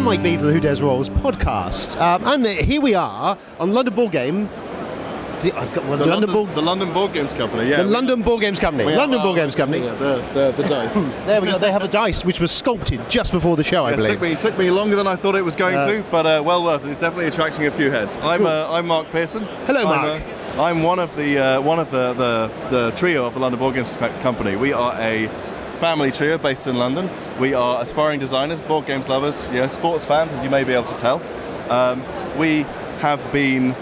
Mike B from the Who Dares Rolls podcast. And here we are on London Board Game. I've got the London Board Games Company, yeah. The London Board Games Company. London Board Games Company. Yeah, the dice. There we go. They have a dice which was sculpted just before the show, I believe. It took me longer than I thought it was going to, but well worth it. It's definitely attracting a few heads. I'm Mark Pearson. Hello, Mark. I'm one of the trio of the London Board Games Company. We are a family trio based in London. We are aspiring designers, board games lovers, sports fans, as you may be able to tell. We have been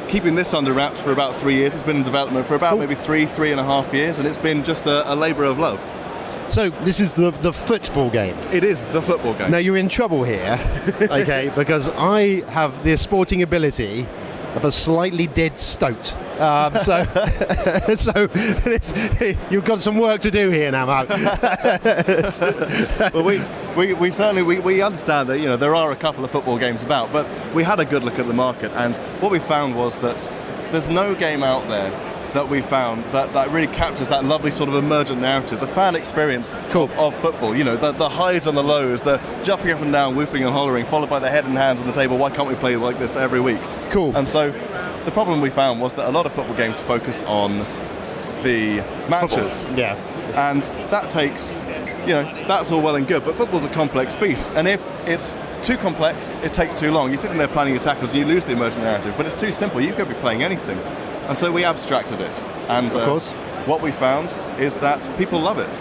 keeping this under wraps for about 3 years. It's been in development for about maybe three and a half years, and it's been just a labour of love. So this is the football game. It is the football game. Now you're in trouble here, okay, because I have the sporting ability of a slightly dead stoat. So you've got some work to do here now, Mark. Well, we certainly understand that there are a couple of football games about, but we had a good look at the market, and what we found was that there's no game out there that we found that really captures that lovely sort of emergent narrative, the fan experience of football. The highs and the lows, the jumping up and down, whooping and hollering, followed by the head and hands on the table. Why can't we play like this every week? Cool. And so the problem we found was that a lot of football games focus on the matches. Football. Yeah. And that takes, that's all well and good, but football's a complex beast. And if it's too complex, it takes too long. You're sitting there planning your tackles and you lose the emergent narrative, but it's too simple. You could be playing anything. And so we abstracted it. And of course, what we found is that people love it.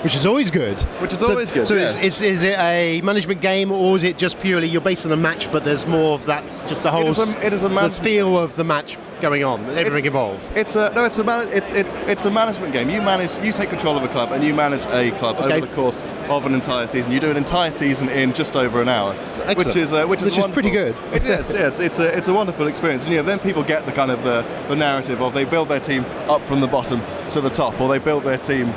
Which is always good. So yeah. is it a management game, or is it just purely you're based on a match, but there's more of that, just the whole the feel of the match going on, everything involved? It's a management game. You take control of a club and you manage a club over the course of an entire season. You do an entire season in just over an hour. Excellent. which is pretty good. It is. Yeah, it's a wonderful experience. And then people get the kind of the narrative of they build their team up from the bottom to the top, or they build their team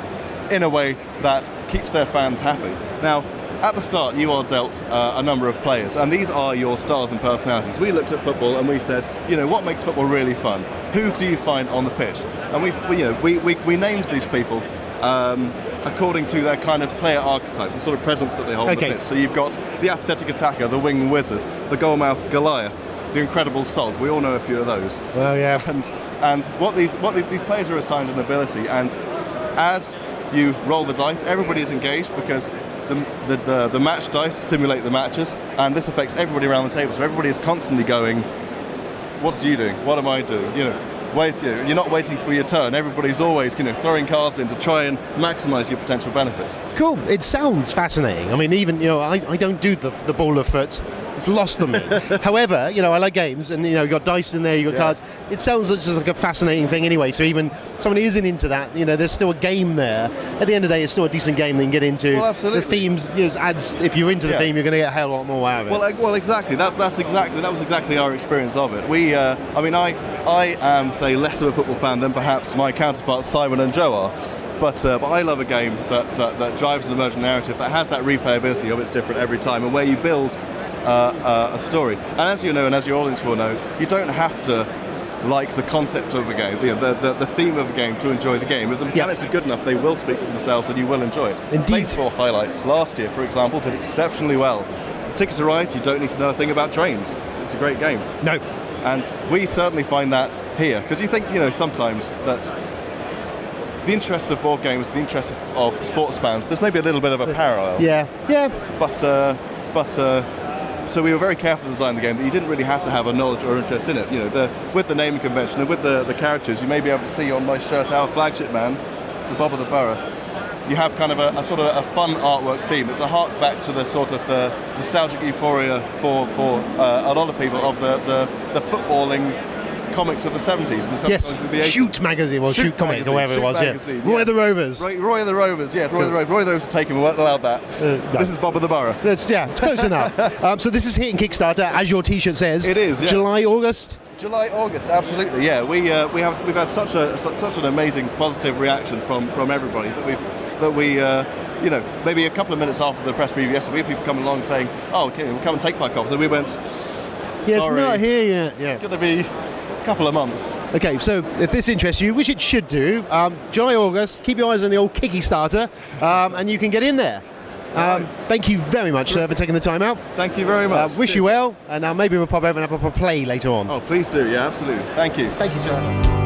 in a way that keeps their fans happy. Now, at the start, you are dealt a number of players, and these are your stars and personalities. We looked at football and we said, what makes football really fun? Who do you find on the pitch? And we named these people according to their kind of player archetype, the sort of presence that they hold on the pitch. So you've got the apathetic attacker, the wing wizard, the goalmouth Goliath, the incredible Sog. We all know a few of those. Well, yeah. And what these players are assigned an ability, and as you roll the dice, everybody is engaged because the match dice simulate the matches, and this affects everybody around the table. So everybody is constantly going, "What's you doing? What am I doing?" You're not waiting for your turn. Everybody's always throwing cards in to try and maximise your potential benefits. Cool. It sounds fascinating. I mean, even I don't do the ball of foot. It's lost on me. However, I like games, and you've got dice in there, you've got cards. It sounds just like a fascinating thing anyway. So even somebody who isn't into that, there's still a game there. At the end of the day, it's still a decent game they can get into. Well, absolutely. The themes adds. If you're into the theme, you're going to get a hell of a lot more out of it. Well, exactly. That was exactly our experience of it. I am, say, less of a football fan than perhaps my counterparts Simon and Joe are. But I love a game that drives an emergent narrative, that has that replayability of it's different every time, and where you build a story. And as you know, and as your audience will know, you don't have to like the concept of a game, the theme of a game to enjoy the game. If the mechanics are good enough, they will speak for themselves and you will enjoy it. Indeed. Baseball highlights last year, for example, did exceptionally well. Ticket to Ride, you don't need to know a thing about trains. It's a great game. No. And we certainly find that here, because you think, sometimes that the interests of board games, the interests of sports fans, there's maybe a little bit of a parallel. Yeah. But so we were very careful to design the game that you didn't really have to have a knowledge or interest in it. With the naming convention and with the characters, you may be able to see on my shirt our flagship man, the Bob of the Borough. You have kind of a sort of a fun artwork theme. It's a hark back to the sort of the nostalgic euphoria for a lot of people of the footballing comics of the 70s and the 70s of the 80s. Shoot magazine, or Shoot Comics, or whatever it was, Roy the Rovers. Roy the Rovers, yeah. Roy the Rovers were taken, we weren't allowed that. This is Bob of the Borough. It's close enough. So this is hitting Kickstarter, as your t-shirt says. It is, yeah. July, August, absolutely, yeah. We've had such an amazing positive reaction from everybody that we maybe a couple of minutes after the press preview yesterday, we had people coming along saying, "Oh, okay, we'll come and take 5 copies," and we went, "Yeah, it's not here yet." Yeah, it's going to be couple of months. Okay, so if this interests you, which it should do, July, August, keep your eyes on the old Kickstarter, and you can get in there. Thank you very much, sir, for taking the time out. Thank you very much. Wish you well, and maybe we'll pop over and have a proper play later on. Oh, please do. Yeah, absolutely. Thank you. Thank you, sir.